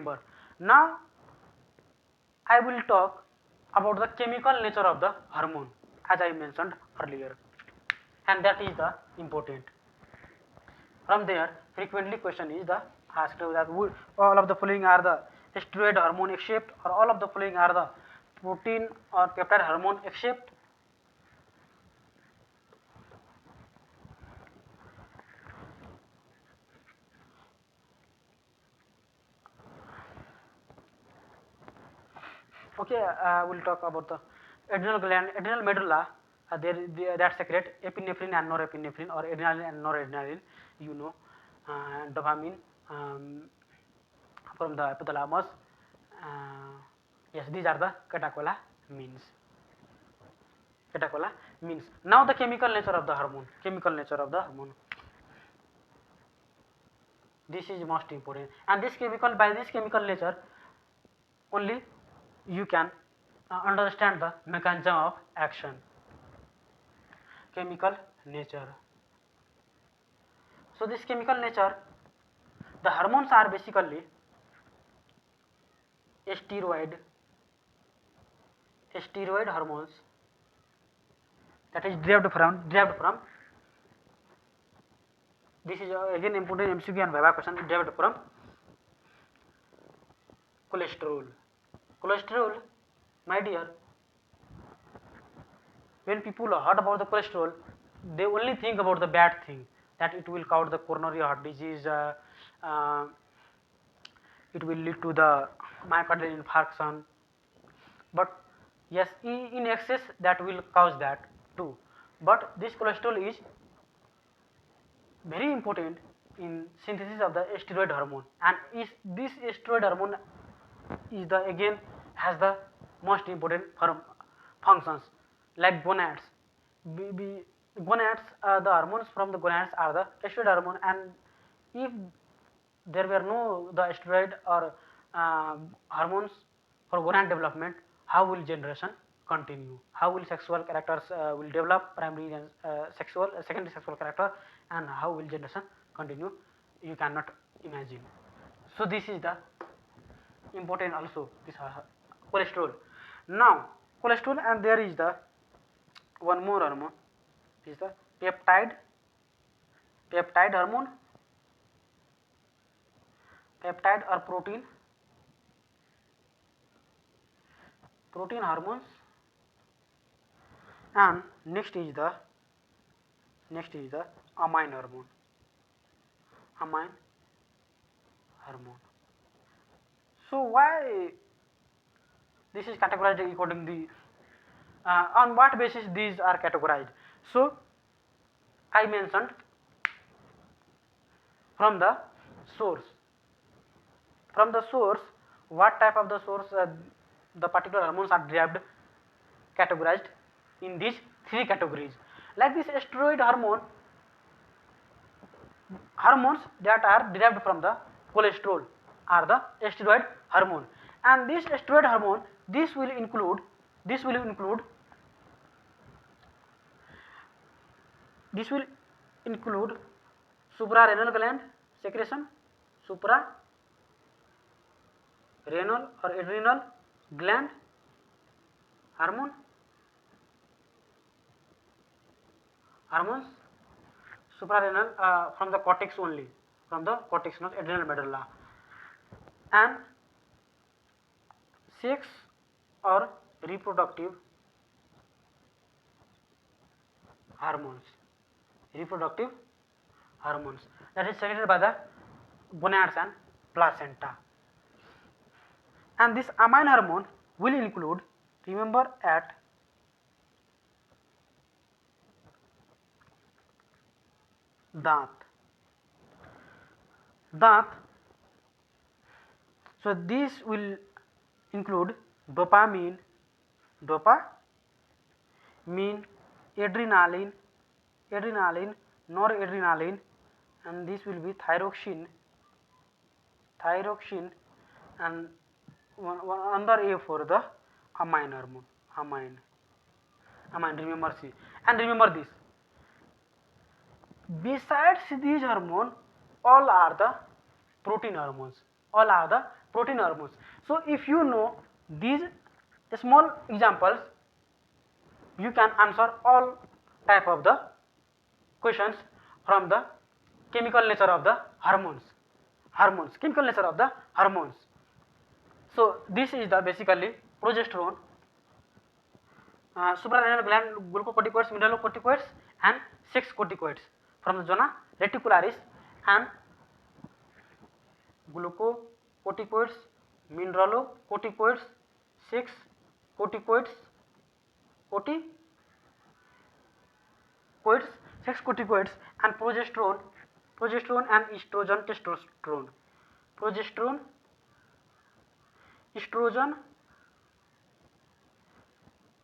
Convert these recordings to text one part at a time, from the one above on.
remember. Now I will talk about the chemical nature of the hormone, as I mentioned earlier, and that is the important. From there, frequently question is the asked that all of the following are the steroid hormone except, or all of the following are the protein or peptide hormone except. Okay, we'll talk about the adrenal gland, adrenal medulla. That's secret epinephrine and norepinephrine, or adrenaline and noradrenaline. You know, dopamine from the hypothalamus. Yes, these are the catacola means. Catacola means. Now the chemical nature of the hormone. Chemical nature of the hormone. This is most important, and this chemical, by this chemical nature only you can understand the mechanism of action. Chemical nature. So this chemical nature, the hormones are basically steroid hormones, that is derived from this is again important MCQ and Viva question, derived from cholesterol. Cholesterol, my dear, when people heard about the cholesterol, they only think about the bad thing, that it will cause the coronary heart disease, it will lead to the myocardial infarction. But yes, in excess that will cause that too. But this cholesterol is very important in synthesis of the steroid hormone, and this steroid hormone is the again has the most important functions like gonads. Gonads, the hormones from the gonads are the steroid hormone, and if there were no the steroid or hormones for gonad development, how will generation continue? How will sexual characters will develop, primary and secondary sexual character, and how will generation continue? You cannot imagine. So this is the important also, this cholesterol. Now cholesterol, and there is the one more hormone, is the peptide hormone, peptide or protein hormones, and next is the amine hormone. So why this is categorized according to the on what basis these are categorized? So I mentioned from the source. From the source, what type of the source the particular hormones are derived, categorized in these three categories. Like this steroid hormones that are derived from the cholesterol are the steroid hormone, and this steroid hormone, this will include suprarenal gland secretion, suprarenal or adrenal gland hormones, suprarenal from the cortex only, from the cortex, not adrenal medulla, and sex or reproductive hormones, that is secreted by the gonads and placenta. And this amine hormone will include, remember, at daant. So this will include dopamine, adrenaline, noradrenaline, and this will be thyroxine, and one another A for the amine hormone, amine. Remember C, and remember this. Besides these hormones, all are the protein hormones. protein hormones. So if you know these small examples, you can answer all type of the questions from the chemical nature of the hormones, chemical nature of the hormones. So this is the basically progesterone, suprarrenal gland glucocorticoids, mineralocorticoids and sex corticoids from the zona reticularis, and glucocorticoids, mineralocorticoids, sex corticoids, corticoids, sex corticoids, and progesterone and estrogen, testosterone, progesterone, estrogen,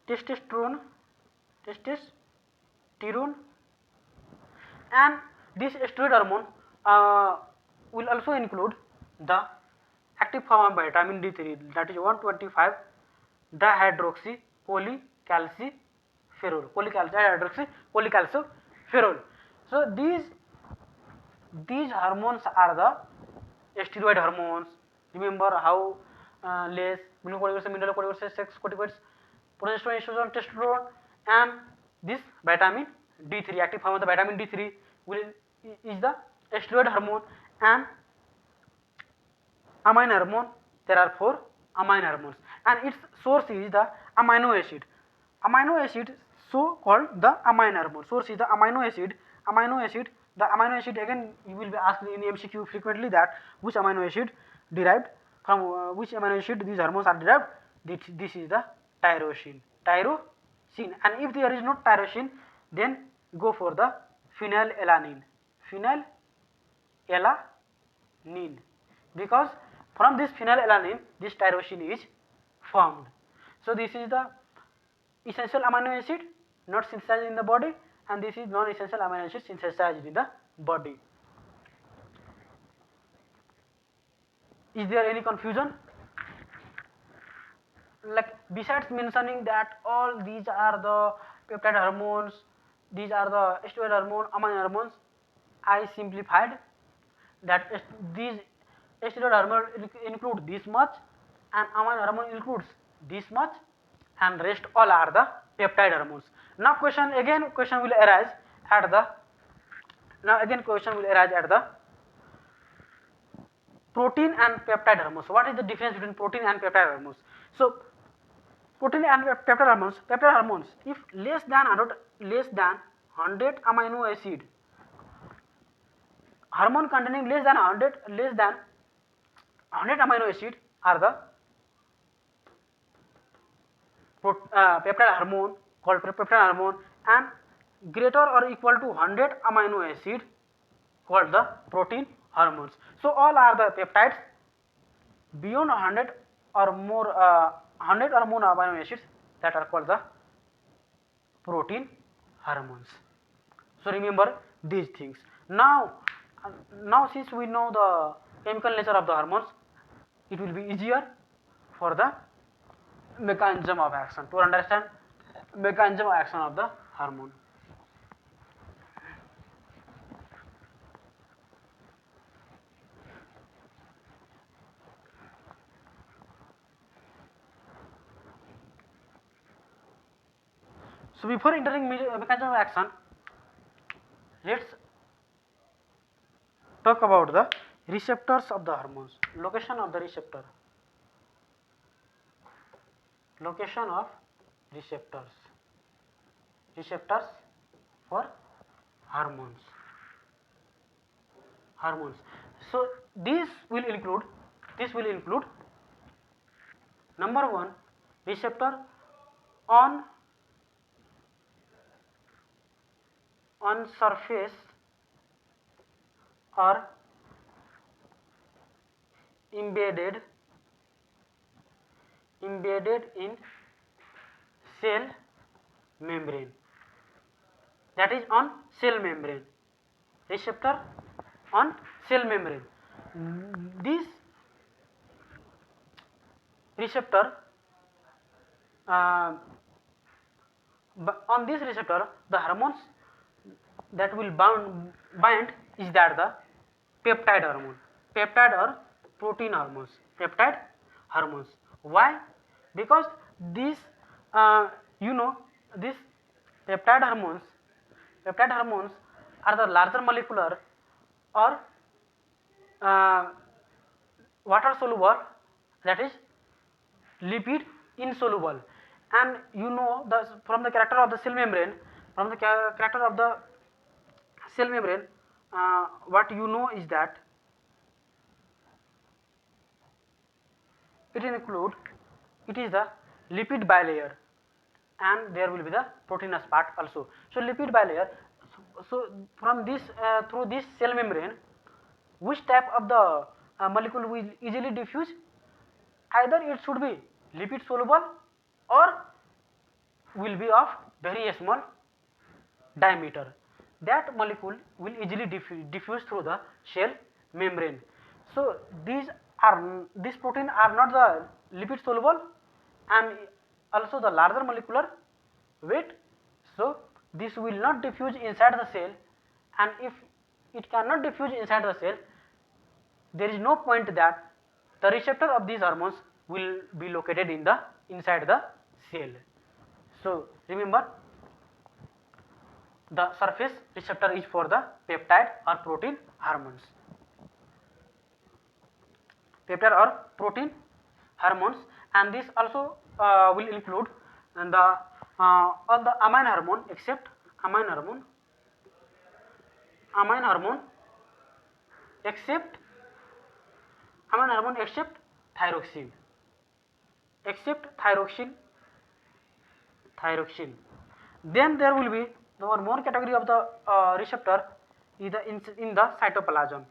testosterone, and this steroid hormone will also include the active form of vitamin D3, that is 125 dihydroxy cholecalciferol. So these hormones are the steroid hormones. Remember how less glucocorticoids, mineralocorticoids, sex corticoids, progesterone, estrogen, testosterone, and this vitamin D3, active form of the vitamin D3 is the steroid hormone. And amine hormone, there are 4 amine hormones, and its source is the amino acid, so called the amine hormone. Source is the amino acid. The amino acid, again you will be asked in MCQ frequently that which amino acid derived from which amino acid these hormones are derived. This is the tyrosine, and if there is no tyrosine, then go for the phenylalanine, because from this phenylalanine this tyrosine is formed. So this is the essential amino acid not synthesized in the body, and this is non-essential amino acid synthesized in the body. Is there any confusion? Like, besides mentioning that all these are the peptide hormones, these are the steroid hormone, amine hormones, I simplified that these steroid hormone include this much, and amine hormone includes this much, and rest all are the peptide hormones. Now question will arise at the protein and peptide hormones. What is the difference between protein and peptide hormones? So protein and peptide hormones, if less than 100 amino acid, hormone containing less than 100 amino acid are the peptide hormone, called peptide hormone, and greater or equal to 100 amino acid called the protein hormones. So all are the peptides beyond 100 or more amino acids that are called the protein hormones. So remember these things. Now since we know the chemical nature of the hormones, it will be easier for the mechanism of action, to understand mechanism of action of the hormone. So before entering mechanism of action, let's talk about the receptors of the hormones. Location of receptors for hormones. So this will include number 1, receptor on surface or embedded in cell membrane, that is on cell membrane. Receptor on cell membrane. This receptor, on this receptor, the hormones that will bind is that the peptide hormone, peptide or protein hormones. peptide hormones. Why? Because these you know, these peptide hormones peptide hormones are the larger molecular or water soluble, that is lipid insoluble. And you know, the from the character of the cell membrane, from the character of the cell membrane, what you know is that it is the lipid bilayer, and there will be the proteinous part also. So lipid bilayer, so from this through this cell membrane, which type of the molecule will easily diffuse? Either it should be lipid soluble or will be of very small diameter. That molecule will easily diffuse through the cell membrane. So these protein are not the lipid soluble and also the larger molecular weight. So this will not diffuse inside the cell, and if it cannot diffuse inside the cell, there is no point that the receptor of these hormones will be located in the inside the cell. So remember, the surface receptor is for the peptide or protein hormones. Peptide or protein hormones, and this also will include the all the amine hormone except amine hormone except amine hormone except thyroxine thyroxine. Then there will be one more category of the receptor is the in the cytoplasm.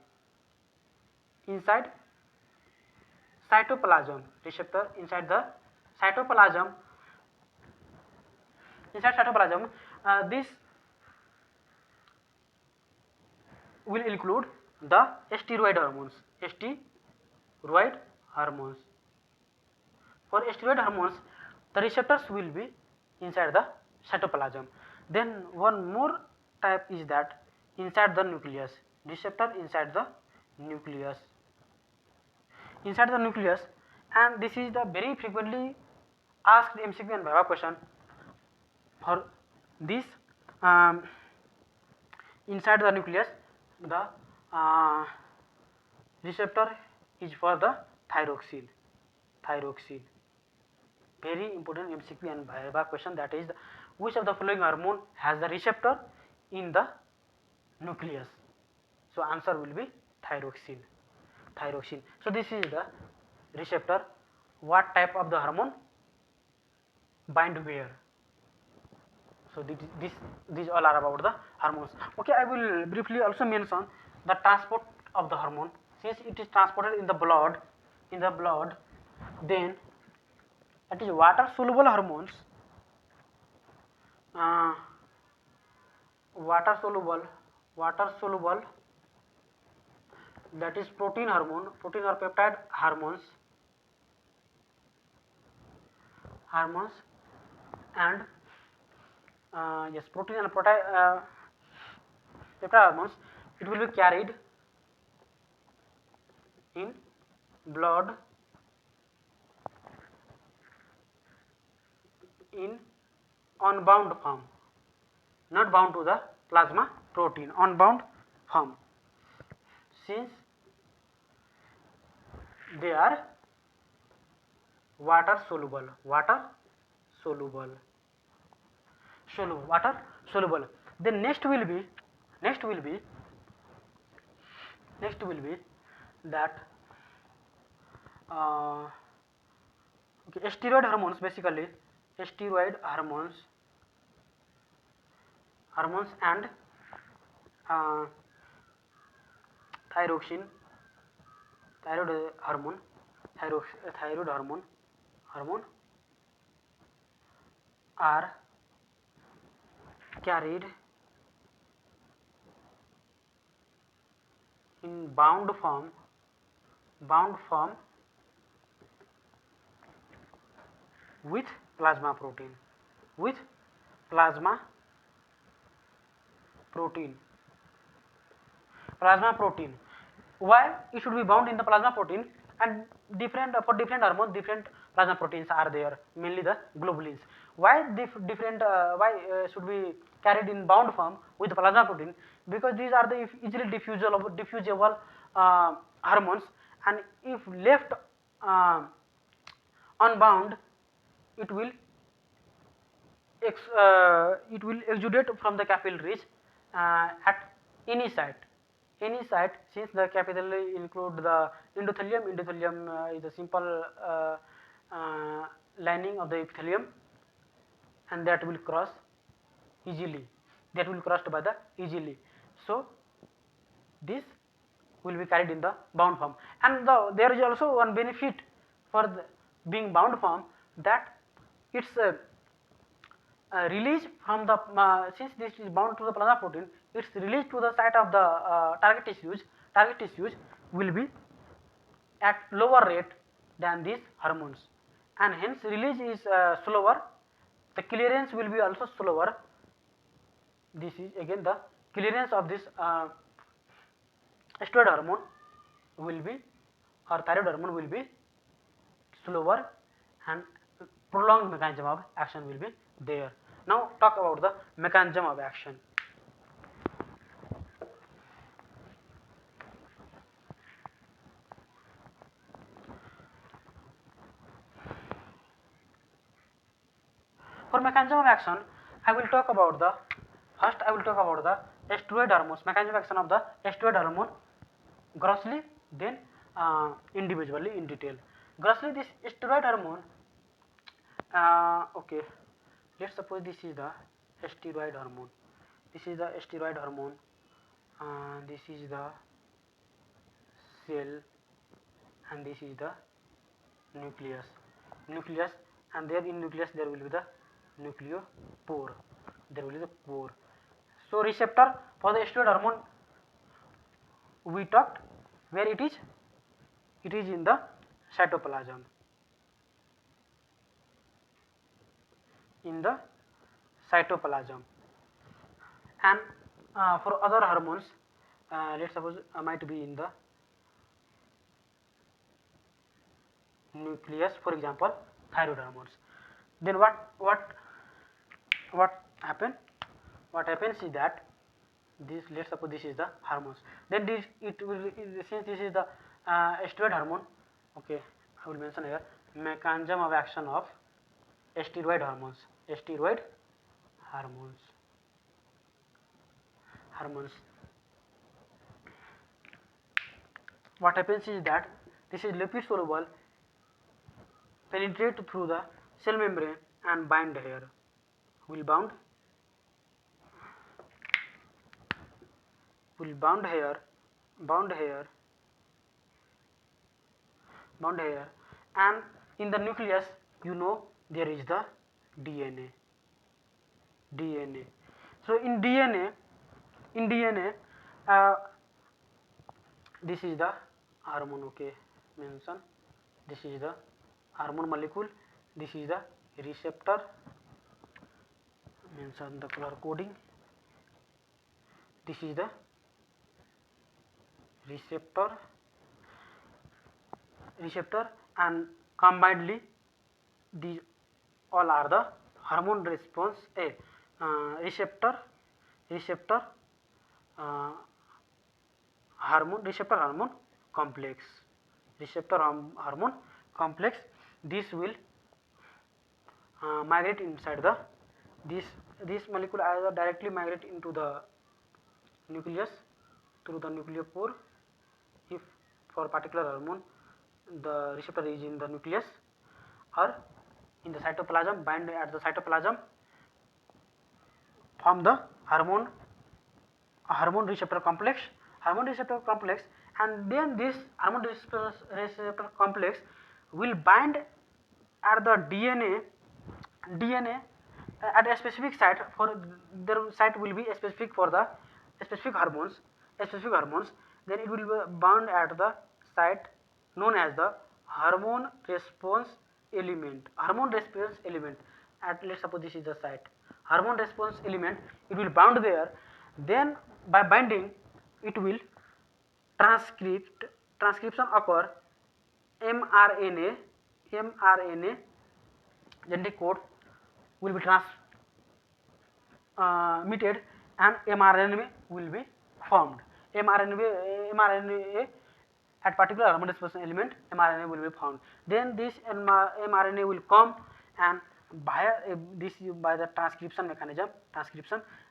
Inside cytoplasm, receptor inside the cytoplasm. Inside cytoplasm, this will include the steroid hormones. Steroid hormones. For steroid hormones, the receptors will be inside the cytoplasm. Then one more type is that inside the nucleus. Receptor inside the nucleus. Inside the nucleus, and this is the very frequently asked MCQ and Viva question. For this inside the nucleus, the receptor is for the thyroxine. Very important MCQ and Viva question, that is which of the following hormone has the receptor in the nucleus? So answer will be thyroxine. So this is the receptor. What type of the hormone bind where? So these all are about the hormones. Okay, I will briefly also mention the transport of the hormone. Since it is transported in the blood, then that is water soluble hormones. Water soluble, that is protein or peptide hormones, and yes, protein and peptide hormones, it will be carried in blood in unbound form, not bound to the plasma protein, unbound form, since they are water soluble. Then next will be that okay, steroid hormones, basically steroid hormones and thyroid hormone are carried in bound form with plasma protein. Why it should be bound in the plasma protein? And different for different hormones, different plasma proteins are there, mainly the globulins. Why different? Why should be carried in bound form with the plasma protein? Because these are the easily diffusible hormones, and if left unbound, it will it will exudate from the capillaries at any site. Any site, since the capillary include the endothelium. Endothelium is a simple lining of the epithelium, and that will cross easily. That will crossed by the easily. So this will be carried in the bound form, and there is also one benefit for the being bound form, that its release from the since this is bound to the plasma protein, its release to the site of the target tissues will be at lower rate than these hormones, and hence release is slower, the clearance will be also slower. This is again the clearance of this steroid hormone will be, or thyroid hormone will be slower, and prolonged mechanism of action will be there. Now talk about the mechanism of action. For mechanism of action, I will talk about the first. I will talk about the steroid hormones, mechanism of action of the steroid hormone grossly, then individually in detail. Grossly, this steroid hormone. Okay, let's suppose this is the steroid hormone. This is the steroid hormone. This is the cell, and this is the nucleus. Nucleus, and there in nucleus there will be the nucleopore. There will be the pore. So receptor for the steroid hormone we talked, where it is? It is in the cytoplasm. In the cytoplasm, and for other hormones, let's suppose might be in the nucleus, for example thyroid hormones. Then what happen? What happens is that this, let's suppose this is the hormones. Then this it will, since this is the steroid hormone. Okay, I will mention here mechanism of action of steroid hormones. Steroid hormones. What happens is that this is lipid soluble, penetrate through the cell membrane and bind here. Will bound here, and in the nucleus, you know, there is the DNA. So in DNA, this is the hormone. Okay, mention this is the hormone molecule. This is the receptor. Mention the color coding. This is the receptor, and combinedly these all are the hormone response receptor hormone complex. Hormone complex. This will migrate inside the this molecule either directly migrate into the nucleus through the nucleopore, if for particular hormone the receptor is in the nucleus, or in the cytoplasm, bind at the cytoplasm, form the hormone receptor complex, and then this hormone receptor complex will bind at the DNA at a specific site. For their site will be specific for the specific hormones. Then it will be bound at the site known as the hormone response element. At, let's suppose this is the site. Hormone response element, it will bound there. Then by binding, it will transcription occur mRNA genetic code will be transmitted and mRNA will be formed. mRNA at particular hormone expression element mRNA will be found. Then this mRNA will come and by the transcription mechanism,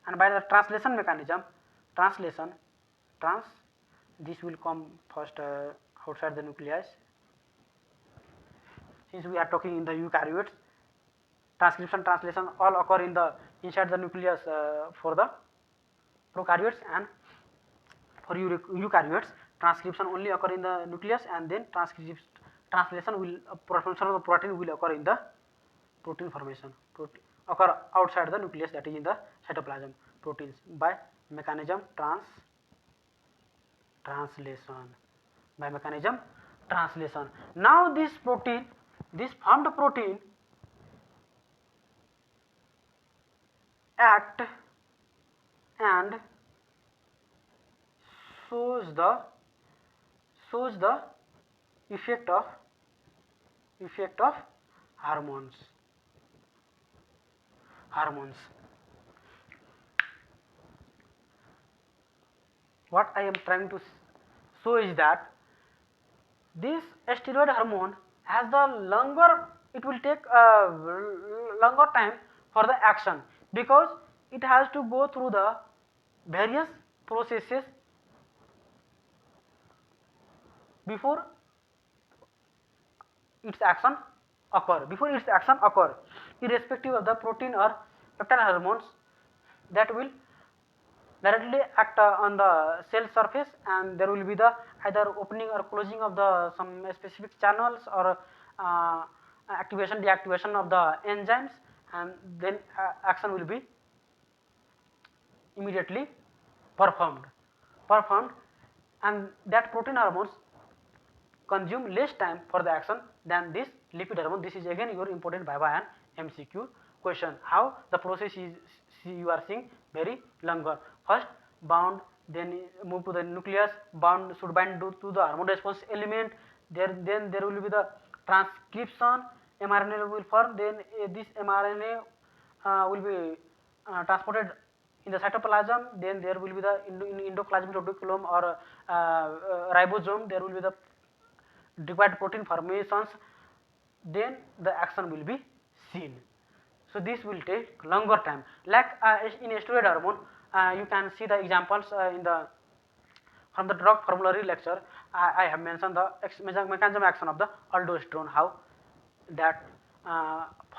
and by the translation mechanism, this will come first outside the nucleus. Since we are talking in the eukaryotes, transcription, translation all occur in the inside the nucleus for the prokaryotes, and for eukaryotes transcription only occur in the nucleus, and then translation will formation of the protein will occur in the protein formation, occur outside the nucleus, that is in the cytoplasm. Proteins by mechanism translation, by mechanism translation. Now this protein, this formed protein act and shows the effect of hormones. What I am trying to show is that this steroid hormone has the longer, it will take a longer time for the action, because it has to go through the various processes before its action occur. Irrespective of the protein or peptide hormones that will directly act on the cell surface, and there will be the either opening or closing of the some specific channels, or activation deactivation of the enzymes, and then action will be immediately performed, and that protein hormones consume less time for the action than this lipid hormone. This is again your important Viva and MCQ question. How the process is, you are seeing very longer. First bound, then move to the nucleus, should bind to the hormone response element. Then there will be the transcription, mRNA will form. Then this mRNA will be transported in the cytoplasm. Then there will be the endoplasmic reticulum or ribosome. There will be the required protein formations. Then the action will be seen. So this will take longer time. Like in steroid hormone, you can see the examples in the from the drug formulary lecture. I have mentioned the mechanism action of the aldosterone, how that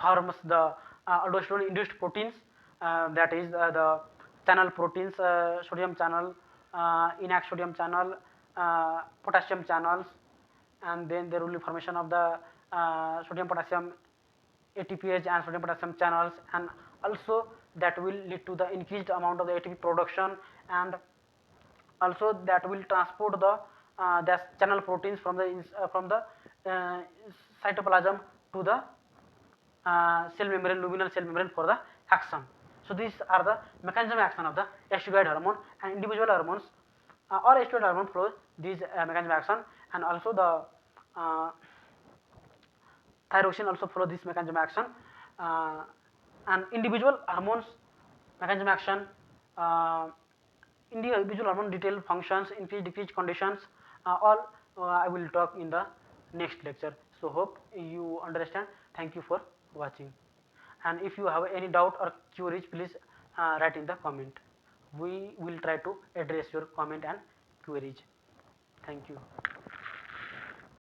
forms the aldosterone induced proteins, that is the channel proteins, sodium channel, inactive sodium channel, potassium channels, and then there will be formation of the sodium potassium ATPase and sodium potassium channels, and also that will lead to the increased amount of the ATP production, and also that will transport the channel proteins from the cytoplasm to the cell membrane, luminal cell membrane for the action. So these are the mechanism action of the steroid hormone, and individual hormones or steroid hormone flows these mechanism action, and also the thyroxine also follow this mechanism action, and individual hormones mechanism action, individual hormone detailed functions, increase decrease conditions, all I will talk in the next lecture. So hope you understand. Thank you for watching, and if you have any doubt or queries, please write in the comment. We will try to address your comment and queries. Thank you.